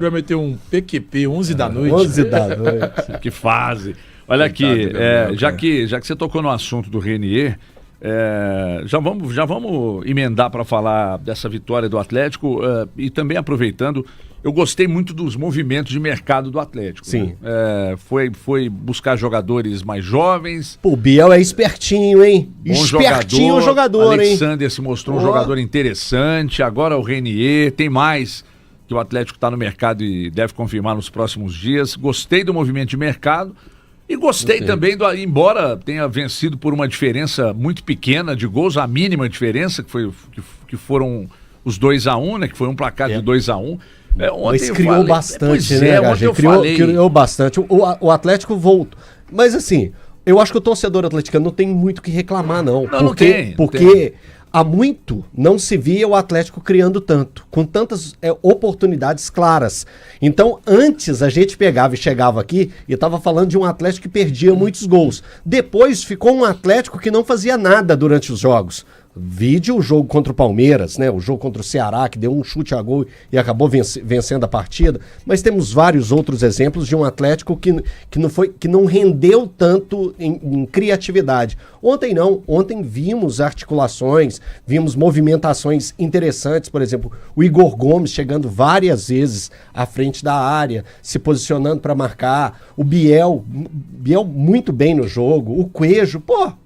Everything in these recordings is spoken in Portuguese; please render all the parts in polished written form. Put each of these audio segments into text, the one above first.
Vai meter um PQP 11 da noite. 11 da noite. Que fase. Olha aqui, já que você tocou no assunto do Renier, já vamos emendar para falar dessa vitória do Atlético e também aproveitando, eu gostei muito dos movimentos de mercado do Atlético. Sim. Né? Foi buscar jogadores mais jovens. Pô, o Biel é espertinho, hein? Bom Espertinho jogador, hein? Alexander se mostrou um jogador interessante. Agora o Renier, tem mais que o Atlético está no mercado e deve confirmar nos próximos dias. Gostei do movimento de mercado. E gostei também, embora tenha vencido por uma diferença muito pequena de gols, a mínima diferença, que foram os 2-1, né? Que foi um placar de 2-1. Mas criou bastante, né, Gagé? Criou bastante. O Atlético voltou. Mas assim, eu acho que o torcedor atleticano não tem muito o que reclamar, não. Porque há muito não se via o Atlético criando tanto, com tantas oportunidades claras. Então, antes a gente pegava e chegava aqui e estava falando de um Atlético que perdia muitos gols. Depois ficou um Atlético que não fazia nada durante os jogos. Vide o jogo contra o Palmeiras, né? O jogo contra o Ceará, que deu um chute a gol e acabou vencendo a partida. Mas temos vários outros exemplos de um Atlético que não rendeu tanto em criatividade. Ontem não. Ontem vimos articulações, vimos movimentações interessantes. Por exemplo, o Igor Gomes chegando várias vezes à frente da área, se posicionando para marcar. O Biel muito bem no jogo. O Coelho,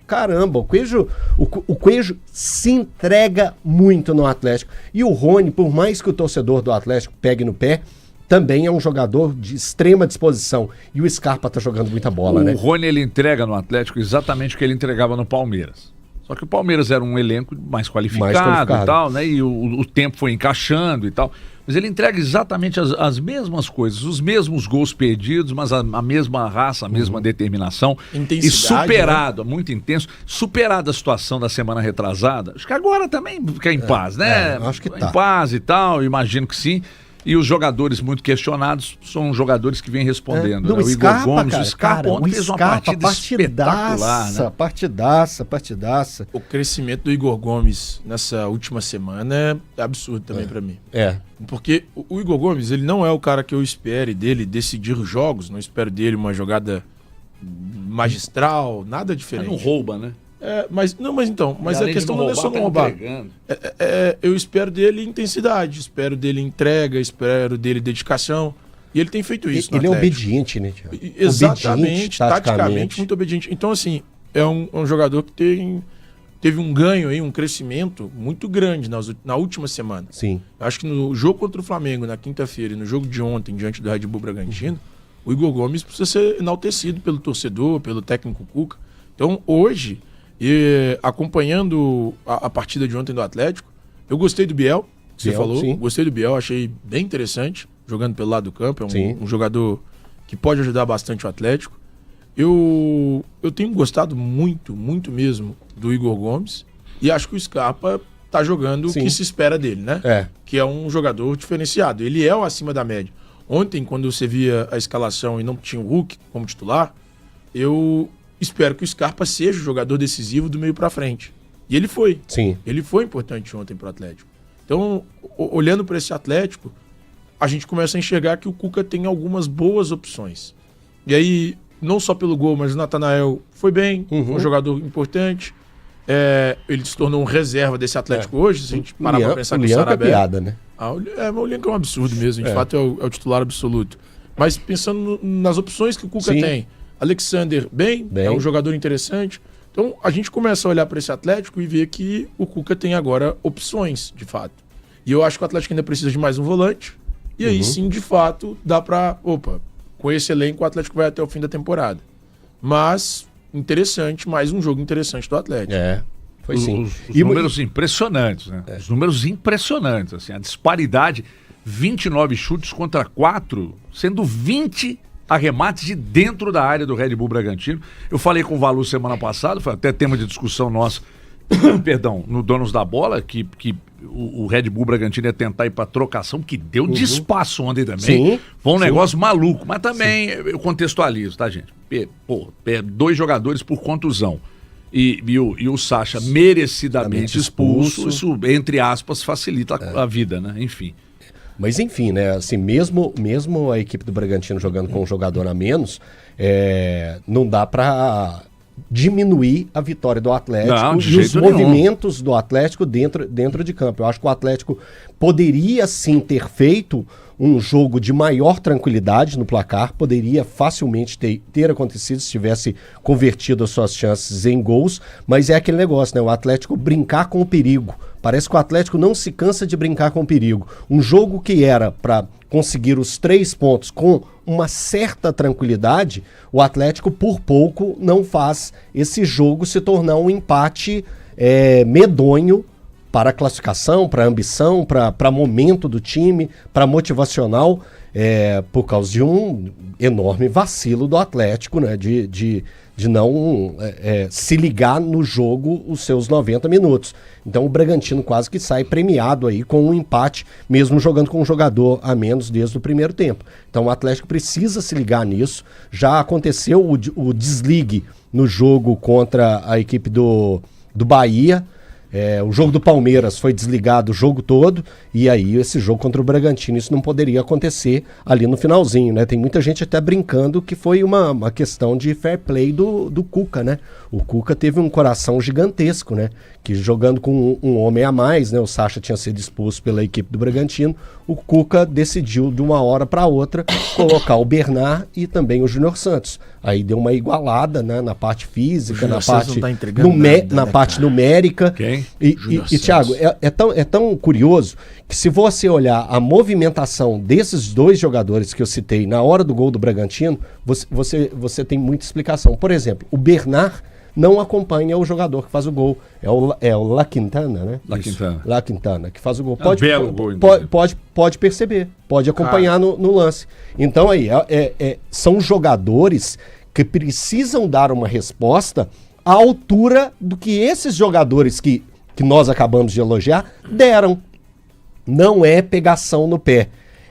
caramba, o Coelho se entrega muito no Atlético. E o Rony, por mais que o torcedor do Atlético pegue no pé, também é um jogador de extrema disposição. E o Scarpa tá jogando muita bola, né? O Rony, ele entrega no Atlético exatamente o que ele entregava no Palmeiras. Só que o Palmeiras era um elenco mais qualificado e tal, né? E o tempo foi encaixando e tal. Mas ele entrega exatamente as mesmas coisas, os mesmos gols perdidos, mas a mesma raça, a mesma determinação. E superado, né? Muito intenso, superado a situação da semana retrasada. Acho que agora também fica em paz, né? Acho que tá. Em paz e tal, imagino que sim. E os jogadores muito questionados são jogadores que vêm respondendo. Né? O Scarpa, Igor Gomes, cara, o Scarpa ontem fez uma partida espetacular. Né? Partidaça. O crescimento do Igor Gomes nessa última semana é absurdo também pra mim. Porque o Igor Gomes, ele não é o cara que eu espere dele decidir os jogos, não espero dele uma jogada magistral, nada diferente. Mas não rouba, né? Mas a questão não é só não roubar. Eu espero dele intensidade, espero dele entrega, espero dele dedicação. E ele tem feito isso. Ele é obediente, né, Thiago? Exatamente, taticamente muito obediente. Então, assim, é um jogador que teve um ganho aí, um crescimento muito grande na última semana. Sim. Eu acho que no jogo contra o Flamengo, na quinta-feira, e no jogo de ontem, diante do Red Bull Bragantino, o Igor Gomes precisa ser enaltecido pelo torcedor, pelo técnico Cuca. Então, hoje, acompanhando a partida de ontem do Atlético, eu gostei do Biel, que você falou. Sim. Gostei do Biel, achei bem interessante, jogando pelo lado do campo. É um jogador que pode ajudar bastante o Atlético. Eu tenho gostado muito, muito mesmo do Igor Gomes. E acho que o Scarpa tá jogando o que se espera dele, né? Que é um jogador diferenciado. Ele é o acima da média. Ontem, quando você via a escalação e não tinha o Hulk como titular, eu espero que o Scarpa seja o jogador decisivo do meio pra frente. E ele foi. Sim. Ele foi importante ontem pro Atlético. Então, olhando para esse Atlético, a gente começa a enxergar que o Cuca tem algumas boas opções. E aí, não só pelo gol, mas o Natanael foi bem, foi um jogador importante. Ele se tornou um reserva desse Atlético hoje, se a gente parar pra pensar que o Sarabé... é piada, né? O Lianca é um absurdo mesmo, de fato é o titular absoluto. Mas pensando nas opções que o Cuca tem, Alexander bem, é um jogador interessante. Então a gente começa a olhar para esse Atlético e ver que o Cuca tem agora opções, de fato. E eu acho que o Atlético ainda precisa de mais um volante. E aí sim, de fato, dá para... com esse elenco o Atlético vai até o fim da temporada. Mas, interessante, mais um jogo interessante do Atlético. Foi sim. Os números impressionantes, né? Os números impressionantes, assim, a disparidade, 29 chutes contra 4, sendo 20 arremates de dentro da área do Red Bull Bragantino. Eu falei com o Valu semana passada, foi até tema de discussão nossa, perdão, no Donos da Bola, que o Red Bull Bragantino ia tentar ir pra trocação, que deu de espaço ontem também. Foi um negócio maluco, mas também eu contextualizo, tá, gente? 2 jogadores por contusão. E o Sacha merecidamente expulso, isso, entre aspas, facilita a vida, né? Enfim. Mas enfim, né? Assim, mesmo a equipe do Bragantino jogando com um jogador a menos, não dá para diminuir a vitória do Atlético e os movimentos do Atlético dentro de campo. Eu acho que o Atlético poderia sim ter feito um jogo de maior tranquilidade no placar, poderia facilmente ter acontecido se tivesse convertido as suas chances em gols, mas é aquele negócio, né? O Atlético brincar com o perigo. Parece que o Atlético não se cansa de brincar com o perigo. Um jogo que era para conseguir os 3 pontos com uma certa tranquilidade, o Atlético por pouco não faz esse jogo se tornar um empate medonho para a classificação, para a ambição, para momento do time, para motivacional, por causa de um enorme vacilo do Atlético, né, de não se ligar no jogo os seus 90 minutos. Então o Bragantino quase que sai premiado aí com um empate, mesmo jogando com um jogador a menos desde o primeiro tempo. Então o Atlético precisa se ligar nisso. Já aconteceu o desligue no jogo contra a equipe do Bahia. O jogo do Palmeiras foi desligado o jogo todo, e aí esse jogo contra o Bragantino, isso não poderia acontecer ali no finalzinho, né? Tem muita gente até brincando que foi uma questão de fair play do Cuca, né? O Cuca teve um coração gigantesco, né? Que jogando com um homem a mais, né? O Sacha tinha sido expulso pela equipe do Bragantino, o Cuca decidiu de uma hora para outra colocar o Bernard e também o Júnior Santos. Aí deu uma igualada, né, na parte física, na parte, na parte numérica. Quem? E Thiago, é tão curioso que se você olhar a movimentação desses dois jogadores que eu citei na hora do gol do Bragantino, você tem muita explicação. Por exemplo, o não acompanha o jogador que faz o gol. É o La Quintana, né? La Quintana, que faz o gol. Pode perceber, pode acompanhar no lance. Então aí, são jogadores que precisam dar uma resposta à altura do que esses jogadores que nós acabamos de elogiar deram. Não é pegação no pé.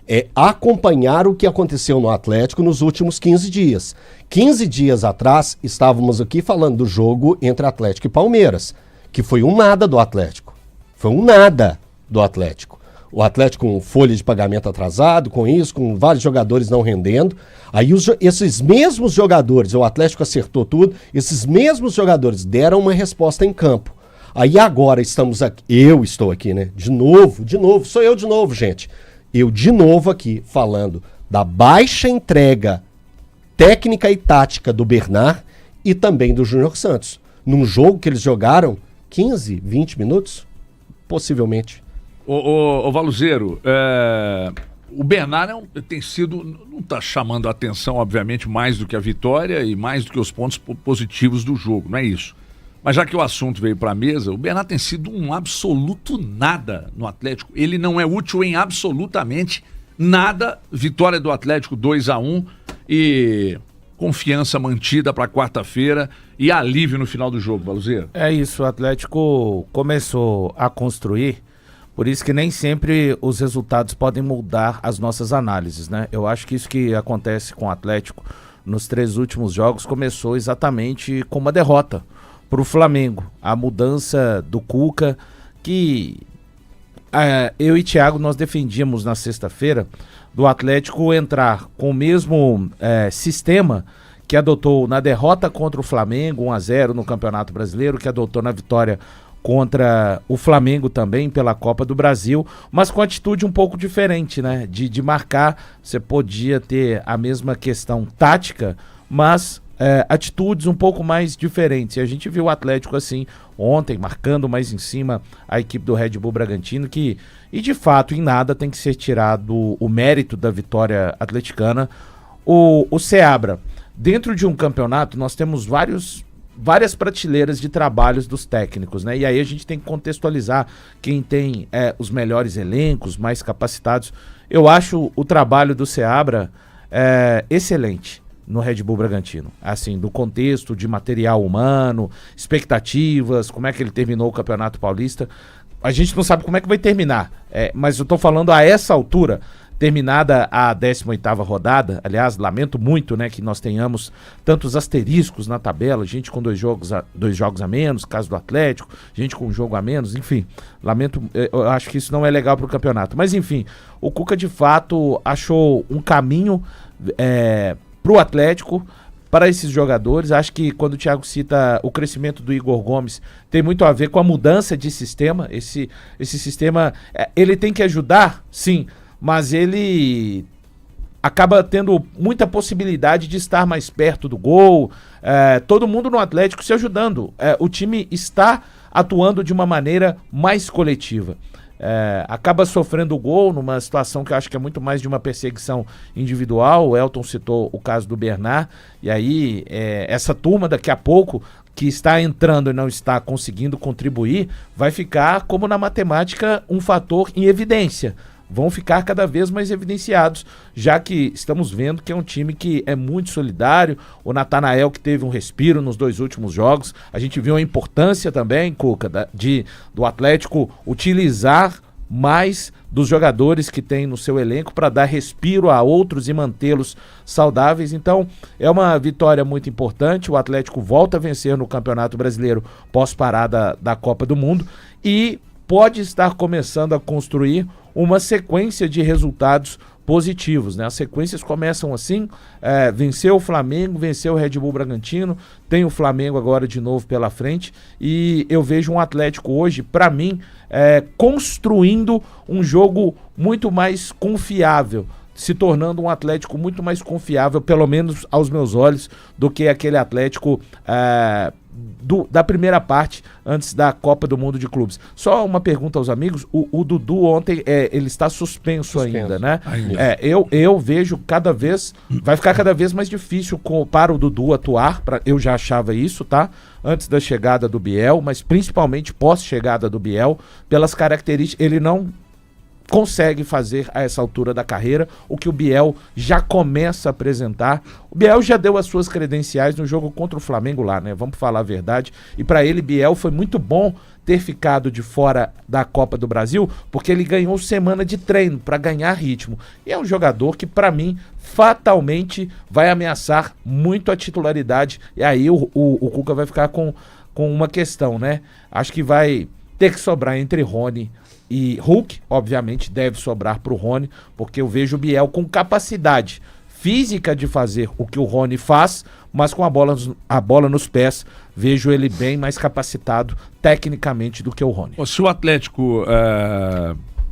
É acompanhar o que aconteceu no Atlético nos últimos 15 dias. 15 dias atrás, estávamos aqui falando do jogo entre Atlético e Palmeiras, que foi um nada do Atlético. Foi um nada do Atlético. O Atlético com folha de pagamento atrasado, com isso, com vários jogadores não rendendo. Aí esses mesmos jogadores, o Atlético acertou tudo, esses mesmos jogadores deram uma resposta em campo. Aí agora estamos aqui, eu estou aqui, né? De novo, sou eu de novo, gente. Eu de novo aqui falando da baixa entrega técnica e tática do Bernard e também do Júnior Santos. Num jogo que eles jogaram 15, 20 minutos, possivelmente. Ô Valuzeiro, o Bernard tem sido, não está chamando a atenção, obviamente, mais do que a vitória e mais do que os pontos positivos do jogo, não é isso. Mas já que o assunto veio para a mesa, o Bernard tem sido um absoluto nada no Atlético. Ele não é útil em absolutamente nada. Vitória do Atlético 2-1 e confiança mantida para quarta-feira e alívio no final do jogo, Valuzeiro. É isso, o Atlético começou a construir, por isso que nem sempre os resultados podem mudar as nossas análises, né? Eu acho que isso que acontece com o Atlético nos 3 últimos jogos começou exatamente com uma derrota para o Flamengo. A mudança do Cuca, que eu e Thiago nós defendíamos na sexta-feira, do Atlético entrar com o mesmo sistema que adotou na derrota contra o Flamengo, 1-0 no Campeonato Brasileiro, que adotou na vitória contra o Flamengo também pela Copa do Brasil, mas com atitude um pouco diferente, né? De marcar, você podia ter a mesma questão tática, mas atitudes um pouco mais diferentes. E a gente viu o Atlético assim ontem, marcando mais em cima a equipe do Red Bull Bragantino, e de fato em nada tem que ser tirado o mérito da vitória atleticana. O Seabra, dentro de um campeonato nós temos várias prateleiras de trabalhos dos técnicos, né? E aí a gente tem que contextualizar quem tem os melhores elencos, mais capacitados. Eu acho o trabalho do Seabra excelente no Red Bull Bragantino, assim, do contexto de material humano, expectativas, como é que ele terminou o Campeonato Paulista. A gente não sabe como é que vai terminar, mas eu tô falando a essa altura, terminada a 18ª rodada, aliás, lamento muito, né, que nós tenhamos tantos asteriscos na tabela, gente com 2 jogos a menos, caso do Atlético, gente com um jogo a menos, enfim, lamento, eu acho que isso não é legal para o campeonato. Mas enfim, o Cuca de fato achou um caminho para o Atlético, para esses jogadores. Acho que quando o Thiago cita o crescimento do Igor Gomes, tem muito a ver com a mudança de sistema. Esse sistema, ele tem que ajudar, sim, mas ele acaba tendo muita possibilidade de estar mais perto do gol, todo mundo no Atlético se ajudando. O time está atuando de uma maneira mais coletiva. Acaba sofrendo o gol numa situação que eu acho que é muito mais de uma perseguição individual. O Elton citou o caso do Bernard, e aí essa turma daqui a pouco que está entrando e não está conseguindo contribuir, vai ficar, como na matemática, um fator em evidência. Vão ficar cada vez mais evidenciados, já que estamos vendo que é um time que é muito solidário. O Natanael, que teve um respiro nos 2 últimos jogos, a gente viu a importância também, Cuca, do Atlético utilizar mais dos jogadores que tem no seu elenco para dar respiro a outros e mantê-los saudáveis. Então é uma vitória muito importante. O Atlético volta a vencer no Campeonato Brasileiro pós-parada da Copa do Mundo e pode estar começando a construir uma sequência de resultados positivos, né? As sequências começam assim, venceu o Flamengo, venceu o Red Bull Bragantino, tem o Flamengo agora de novo pela frente, e eu vejo um Atlético hoje, para mim, construindo um jogo muito mais confiável, se tornando um Atlético muito mais confiável, pelo menos aos meus olhos, do que aquele Atlético da primeira parte, antes da Copa do Mundo de Clubes. Só uma pergunta aos amigos, o Dudu ontem, ele está suspenso ainda, né? Eu vejo vai ficar cada vez mais difícil para o Dudu atuar, eu já achava isso, tá? Antes da chegada do Biel, mas principalmente pós-chegada do Biel, pelas características, ele não consegue fazer a essa altura da carreira o que o Biel já começa a apresentar. O Biel já deu as suas credenciais no jogo contra o Flamengo lá, né? Vamos falar a verdade. E para ele, Biel, foi muito bom ter ficado de fora da Copa do Brasil, porque ele ganhou semana de treino para ganhar ritmo. E é um jogador que, para mim, fatalmente vai ameaçar muito a titularidade. E aí o Cuca vai ficar com uma questão, né? Acho que vai ter que sobrar entre Rony e Hulk. Obviamente deve sobrar para o Rony, porque eu vejo o Biel com capacidade física de fazer o que o Rony faz, mas com a bola nos pés, vejo ele bem mais capacitado tecnicamente do que o Rony. Se o Atlético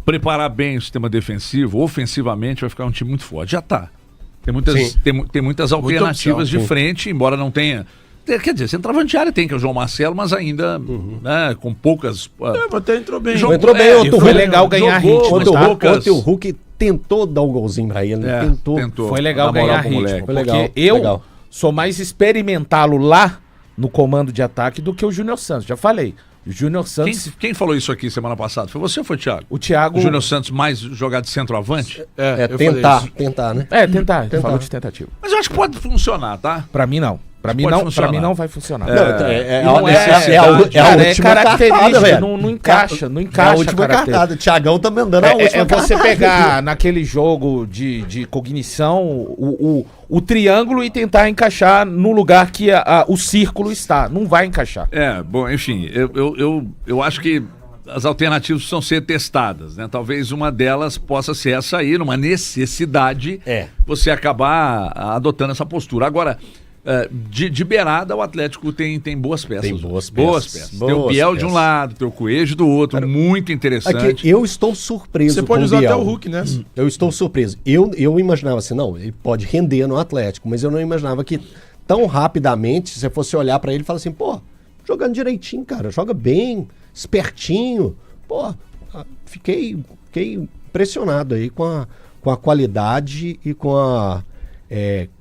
preparar bem o sistema defensivo, ofensivamente vai ficar um time muito forte. Já está. Tem muitas alternativas de frente, embora não tenha. Quer dizer, centroavante de área tem, que é o João Marcelo, mas ainda né, com poucas. Até entrou bem. Entrou bem, foi legal ganhar ritmo. Ontem o Hulk tentou dar um golzinho pra ele, tentou. Foi legal ganhar ritmo. Foi legal. Porque eu sou mais experimentá-lo lá no comando de ataque do que o Júnior Santos, já falei. O Júnior Santos. Quem falou isso aqui semana passada? Foi você ou foi o Thiago? O Thiago. O Júnior Santos mais jogar de centroavante? Tentar, né? Tentar. Falou de tentativa. Mas eu acho que pode funcionar, tá? Pra mim não. Pra mim não vai funcionar. É a última cartada, velho. Não encaixa. É a última cartada. O Thiagão tá mandando a última cartada. Você pegar naquele jogo de cognição o triângulo e tentar encaixar no lugar que o círculo está. Não vai encaixar. Bom, enfim, eu acho que as alternativas precisam ser testadas, né? Talvez uma delas possa ser essa aí, numa necessidade, você acabar adotando essa postura. Agora, de beirada, o Atlético tem boas peças. Tem boas peças. Tem o Biel de um lado, tem o Coelho do outro. Cara, muito interessante. Aqui, eu estou surpreso. Você pode usar até o Hulk, né? Eu estou surpreso. Eu imaginava assim, não, ele pode render no Atlético, mas eu não imaginava que tão rapidamente, se você fosse olhar pra ele e falar assim, pô, jogando direitinho, cara, joga bem, espertinho. Pô, fiquei impressionado aí com a qualidade e com a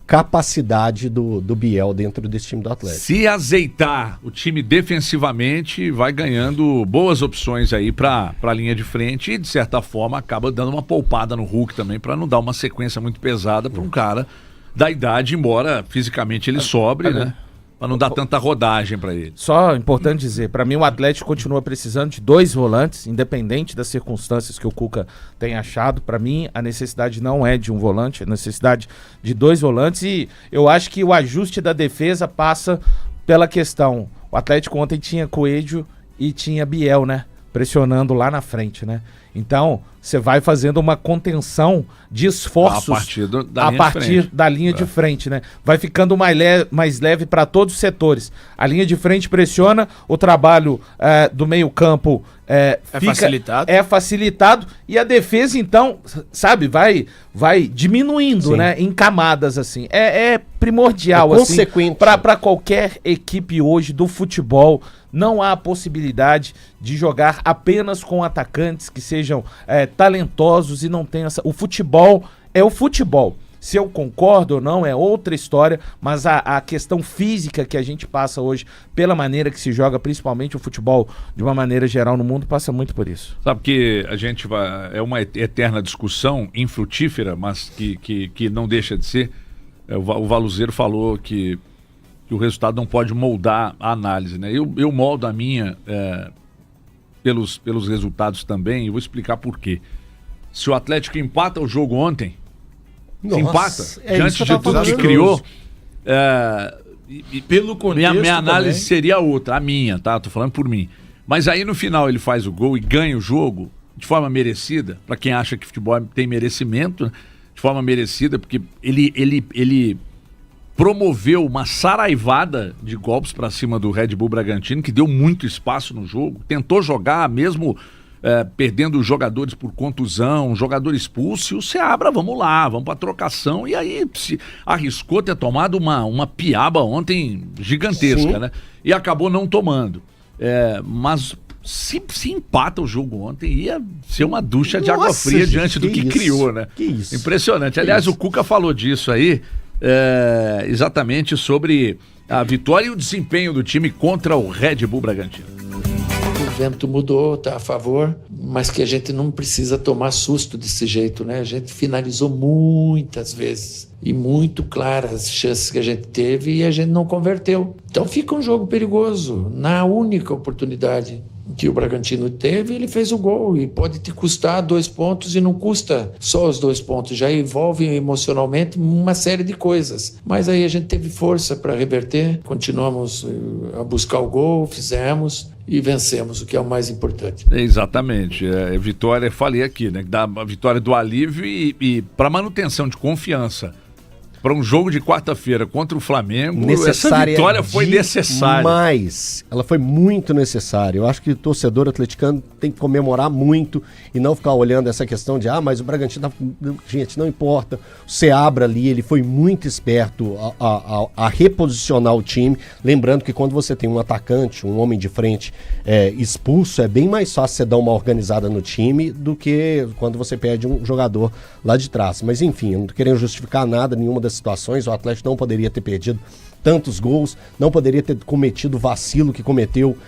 capacidade do Biel dentro desse time do Atlético. Se azeitar o time defensivamente, vai ganhando boas opções aí pra linha de frente e, de certa forma, acaba dando uma poupada no Hulk também, pra não dar uma sequência muito pesada pra um cara da idade, embora fisicamente ele sobre, né? Para não dar tanta rodagem para ele. Só importante dizer, para mim o Atlético continua precisando de 2 volantes, independente das circunstâncias que o Cuca tem achado. Para mim a necessidade não é de um volante, a necessidade de 2 volantes, e eu acho que o ajuste da defesa passa pela questão. O Atlético ontem tinha Coelho e tinha Biel, né? Pressionando lá na frente, né? Então, você vai fazendo uma contenção de esforços a partir da linha de frente, né? Vai ficando mais leve para todos os setores. A linha de frente pressiona, o trabalho do meio-campo é facilitado e a defesa, então, sabe, vai diminuindo, né? Em camadas, assim. É primordial, assim, para qualquer equipe hoje do futebol. Não há possibilidade de jogar apenas com atacantes que sejam talentosos e não tenham essa... O futebol é o futebol. Se eu concordo ou não é outra história, mas a questão física que a gente passa hoje, pela maneira que se joga, principalmente o futebol de uma maneira geral no mundo, passa muito por isso. Sabe que a gente vai... É uma eterna discussão, infrutífera, mas que não deixa de ser. O Valuzeiro falou que o resultado não pode moldar a análise, né? Eu moldo a minha pelos resultados também, e vou explicar por quê. Se o Atlético empata o jogo ontem, se empata, diante de tudo que criou, pelo contexto minha análise também seria outra, a minha, tá? Tô falando por mim. Mas aí no final ele faz o gol e ganha o jogo de forma merecida, para quem acha que futebol tem merecimento, né? De forma merecida, porque ele promoveu uma saraivada de golpes para cima do Red Bull Bragantino, que deu muito espaço no jogo, tentou jogar mesmo perdendo jogadores por contusão, jogador expulso, e o Seabra, vamos lá, vamos para trocação, e aí se arriscou ter tomado uma piaba ontem gigantesca, né? E acabou não tomando. Mas se empata o jogo ontem, ia ser uma ducha de água fria diante do que criou, né? Que isso? Impressionante. Aliás, o Cuca falou disso aí, exatamente sobre a vitória e o desempenho do time contra o Red Bull Bragantino. O vento mudou, tá a favor, mas que a gente não precisa tomar susto desse jeito, né? A gente finalizou muitas vezes e muito claras as chances que a gente teve e a gente não converteu. Então fica um jogo perigoso. Na única oportunidade que o Bragantino teve, ele fez o gol e pode te custar 2 pontos, e não custa só os 2 pontos, já envolve emocionalmente uma série de coisas. Mas aí a gente teve força para reverter, continuamos a buscar o gol, fizemos e vencemos, o que é o mais importante. Exatamente, vitória, falei aqui, né, da vitória do alívio e para manutenção de confiança. Para um jogo de quarta-feira contra o Flamengo, essa vitória foi necessária. Mas ela foi muito necessária. Eu acho que o torcedor atleticano tem que comemorar muito e não ficar olhando essa questão de mas o Bragantino, gente, não importa. O Seabra ali, ele foi muito esperto a reposicionar o time. Lembrando que quando você tem um atacante, um homem de frente expulso, é bem mais fácil você dar uma organizada no time do que quando você perde um jogador lá de trás. Mas enfim, eu não tô querendo justificar nada, nenhuma das situações. O Atlético não poderia ter perdido tantos gols, não poderia ter cometido o vacilo que cometeu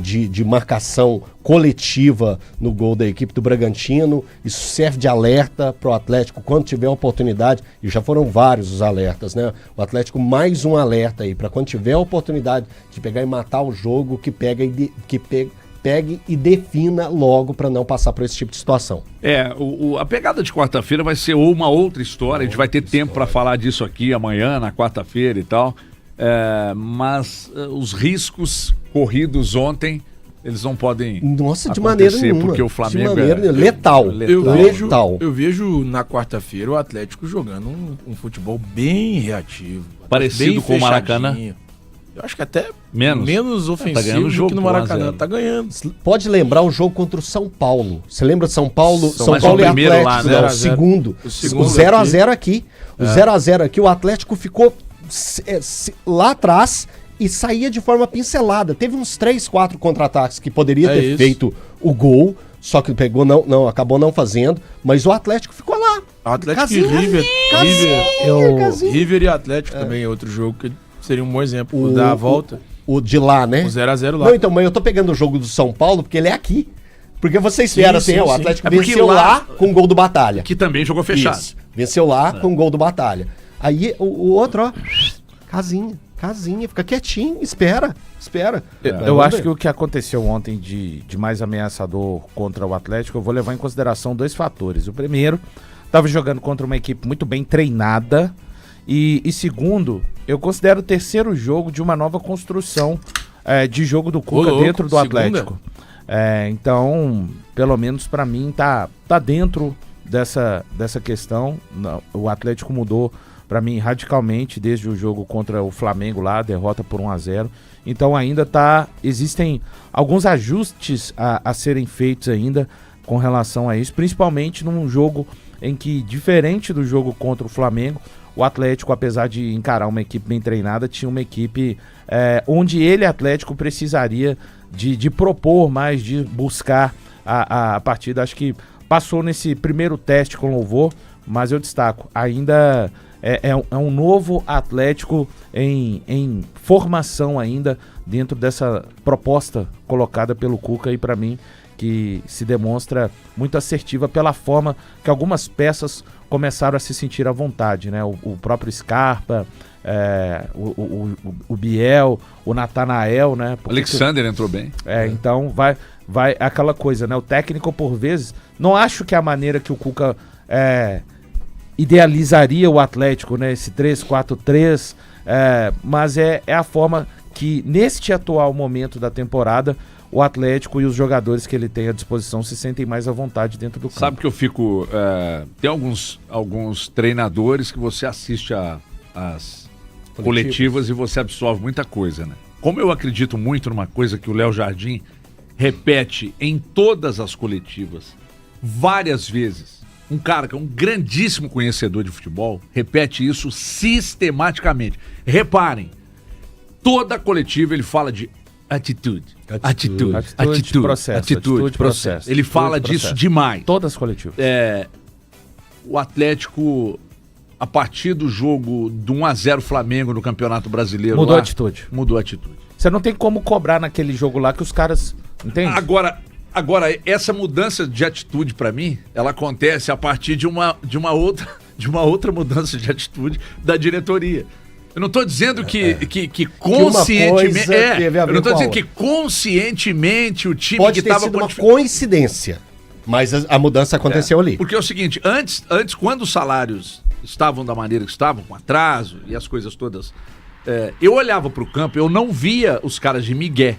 de marcação coletiva no gol da equipe do Bragantino. Isso serve de alerta para o Atlético quando tiver a oportunidade, e já foram vários os alertas, né? O Atlético, mais um alerta aí, para quando tiver a oportunidade de pegar e matar o jogo, que pegue e defina logo para não passar por esse tipo de situação. A pegada de quarta-feira vai ser uma outra história, a gente vai ter tempo para falar disso aqui amanhã, na quarta-feira e tal, mas os riscos corridos ontem, eles não podem de maneira nenhuma, porque o Flamengo letal. Eu vejo na quarta-feira o Atlético jogando um futebol bem reativo. Parecido bem com o Maracanã. Eu acho que até menos ofensivo do que no Maracanã. Tá ganhando. Pode lembrar o jogo contra o São Paulo. Você lembra de São Paulo? São Paulo e Atlético. Lá, né? O segundo. O 0x0 aqui. O 0x0 aqui, o Atlético ficou lá atrás e saía de forma pincelada. Teve uns 3-4 contra-ataques que poderia ter feito o gol, só que pegou, acabou não fazendo, mas o Atlético ficou lá. Atlético e River e Atlético também é outro jogo que seria um bom exemplo. O da volta. O de lá, né? O 0x0 lá. Não, então, mas eu tô pegando o jogo do São Paulo porque ele é aqui. Porque vocês vieram o Atlético venceu lá com o gol do Batalha. Que também jogou fechado. Isso. Venceu lá com o gol do Batalha. Aí o outro, casinha. Casinha, fica quietinho, espera. Eu acho que o que aconteceu ontem de mais ameaçador contra o Atlético, eu vou levar em consideração 2 fatores. O primeiro, estava jogando contra uma equipe muito bem treinada. E segundo, eu considero o terceiro jogo de uma nova construção de jogo do Cuca dentro do Atlético. Então, pelo menos para mim, tá dentro dessa questão. O Atlético mudou para mim radicalmente desde o jogo contra o Flamengo lá, derrota por 1-0. Então ainda existem alguns ajustes a serem feitos ainda com relação a isso, principalmente num jogo em que, diferente do jogo contra o Flamengo, o Atlético, apesar de encarar uma equipe bem treinada, tinha uma equipe onde ele, Atlético, precisaria de propor mais, de buscar a partida. Acho que passou nesse primeiro teste com louvor, mas eu destaco, ainda é um novo Atlético em formação ainda dentro dessa proposta colocada pelo Cuca, e para mim que se demonstra muito assertiva pela forma que algumas peças começaram a se sentir à vontade, né? O próprio Scarpa, o Biel, o Natanael, né? Alexander entrou bem. Então vai aquela coisa, né? O técnico, por vezes, não acho que é a maneira que o Cuca idealizaria o Atlético, né? Esse 3-4-3, mas é a forma que, neste atual momento da temporada, o Atlético e os jogadores que ele tem à disposição se sentem mais à vontade dentro do campo. Sabe que eu fico... tem alguns treinadores que você assiste às coletivas e você absorve muita coisa, né? Como eu acredito muito numa coisa que o Léo Jardim repete em todas as coletivas, várias vezes, um cara que é um grandíssimo conhecedor de futebol, repete isso sistematicamente. Reparem, toda coletiva ele fala de atitude, processo. Ele fala disso demais. Todas as coletivas. O Atlético, a partir do jogo do 1-0 Flamengo no Campeonato Brasileiro, mudou a atitude. Mudou a atitude. Você não tem como cobrar naquele jogo lá que os caras... Entende? Agora, essa mudança de atitude, pra mim, ela acontece a partir de uma outra mudança de atitude da diretoria. Eu não estou dizendo que conscientemente... eu não estou dizendo que conscientemente o time pode que estava... Pode ter sido uma coincidência, mas a mudança aconteceu ali. Porque é o seguinte, antes, quando os salários estavam da maneira que estavam, com atraso e as coisas todas, eu olhava para o campo, eu não via os caras de migué.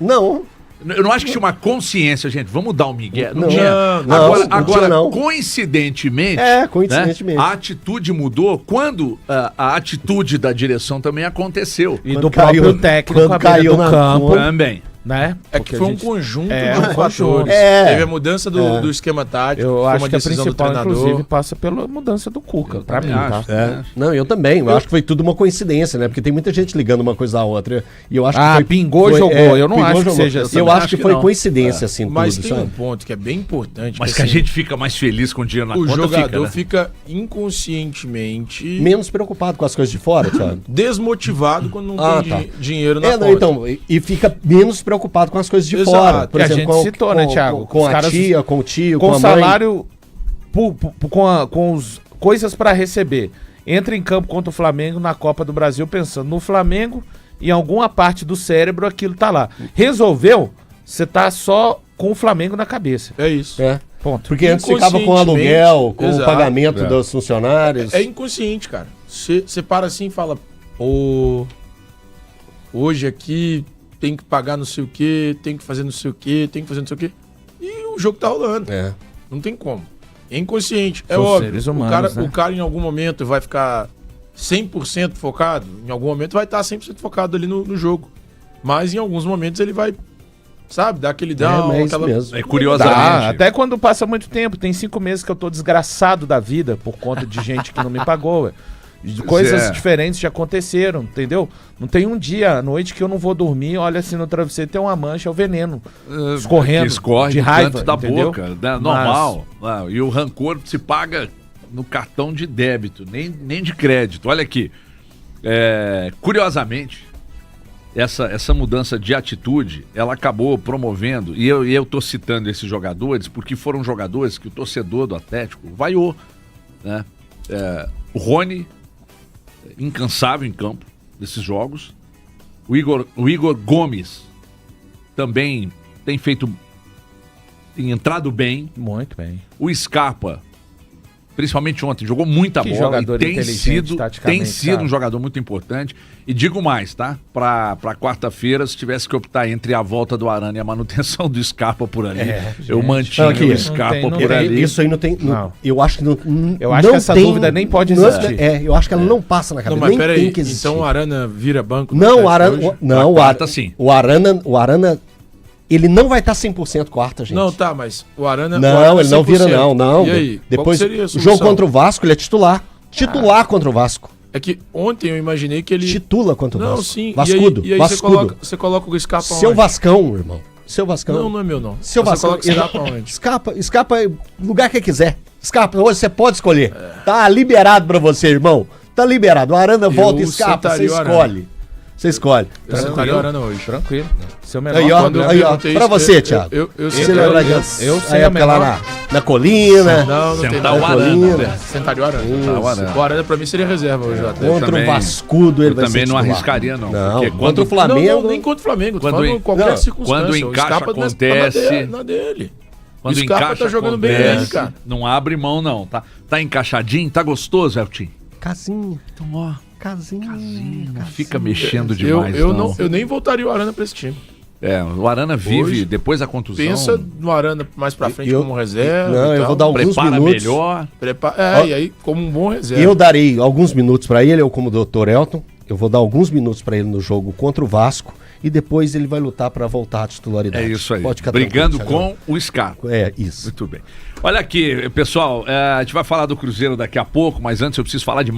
Não. Eu não acho que tinha uma consciência, gente, vamos dar um migué. Não tinha. Agora, coincidentemente, coincidentemente. Né, a atitude mudou quando a atitude da direção também aconteceu. E do próprio técnico quando caiu no campo também. Né? Que foi um conjunto de fatores. Teve a mudança do esquema tático. Eu acho que a principal, inclusive, passa pela mudança do Cuca, pra mim, tá? Não, eu também. Eu acho que foi tudo uma coincidência, né? Porque tem muita gente ligando uma coisa à outra. E eu acho que foi, pingou, jogou. Eu não acho que seja assim. Eu acho que foi coincidência, assim, mas tudo. Mas tem um ponto que é bem importante. Mas que a gente fica mais feliz com o dinheiro na conta. O jogador fica inconscientemente... menos preocupado com as coisas de fora, Thiago. Desmotivado quando não tem dinheiro na conta. Então, e fica menos preocupado com as coisas de fora. Por exemplo, a gente citou, né, Thiago? Com a tia, com o tio, com a mãe. Salário, com as coisas para receber. Entra em campo contra o Flamengo na Copa do Brasil pensando no Flamengo, e em alguma parte do cérebro aquilo tá lá. Resolveu, você tá só com o Flamengo na cabeça. É isso. Ponto. Porque antes ficava com aluguel, com o pagamento dos funcionários. É inconsciente, cara. Você para assim e fala, hoje aqui tem que pagar não sei o quê, tem que fazer não sei o quê, tem que fazer não sei o quê. E o jogo tá rolando. Não tem como. É inconsciente. É óbvio. Humanos, o cara em algum momento vai ficar 100% focado, em algum momento vai estar 100% focado ali no jogo. Mas em alguns momentos ele vai, sabe, dar aquele down, curiosamente. Até quando passa muito tempo. Tem 5 meses que eu tô desgraçado da vida por conta de gente que não me pagou, Coisas diferentes já aconteceram, entendeu? Não tem um dia à noite que eu não vou dormir, olha assim no travesseiro, tem uma mancha, é o veneno escorrendo, escorre de raiva, da boca, né? Normal. E o rancor se paga no cartão de débito, nem de crédito. Olha aqui, curiosamente, essa mudança de atitude, ela acabou promovendo, e eu tô citando esses jogadores, porque foram jogadores que o torcedor do Atlético vaiou, né? O Rony, incansável em campo, desses jogos. O Igor Gomes também tem entrado bem. Muito bem. O Scarpa, principalmente ontem, jogou muita bola e tem sido um jogador muito importante. E digo mais, tá? Pra quarta-feira, se tivesse que optar entre a volta do Arana e a manutenção do Scarpa por ali, eu mantinha o Scarpa por ali. Isso aí não tem... Não. Eu acho que não Eu acho que essa dúvida nem pode existir. Eu acho que ela não passa na cabeça. Não, mas peraí, então o Arana vira banco? Não, o Arana... Não, sim. O Arana... Ele não vai estar 100% quarta, gente. Não, tá, mas o Arana... Não, ele não vira, não. E aí? Depois, o jogo contra o Vasco, ele é titular. Titular contra o Vasco. É que ontem eu imaginei que ele... Titula contra o Vasco. Não, sim. Vascudo. E aí você coloca o Scarpa onde? Seu Vascão, irmão. Seu Vascão. Não é meu, não. Seu Vascão. Você coloca o Scarpa onde? Scarpa é lugar que quiser. Scarpa, hoje você pode escolher. Tá liberado pra você, irmão. Tá liberado. O Arana volta e Scarpa, você escolhe. Você escolhe. Eu sentaria o Arana hoje. Tranquilo. Seu menor, aí, ó. Pra você, Thiago. Eu sei lá na colina. Não tem nada. O Arana. Sentaria o Arana. O Arana pra mim seria reserva hoje. Contra o Vascudo ele vai ser também não arriscaria, não. Porque contra o Flamengo... Não, nem contra o Flamengo. Quando qualquer circunstância. Quando encaixa, acontece... Na dele. Quando o Scarpa tá jogando bem aí, cara. Não abre mão, não. Tá encaixadinho? Tá gostoso, Elton? Casinho. Então, ó... Casinho. Não fica mexendo demais. Eu nem voltaria o Arana pra esse time. O Arana vive hoje, depois da contusão. Pensa no Arana mais pra frente como reserva. Não, eu vou dar alguns minutos. Melhor. E aí como um bom reserva. Eu darei alguns minutos pra ele, eu como o Dr. Elton. Eu vou dar alguns minutos pra ele no jogo contra o Vasco. E depois ele vai lutar pra voltar à titularidade. É isso aí. Brigando com o Scarpa. É isso. Muito bem. Olha aqui, pessoal. A gente vai falar do Cruzeiro daqui a pouco, mas antes eu preciso falar de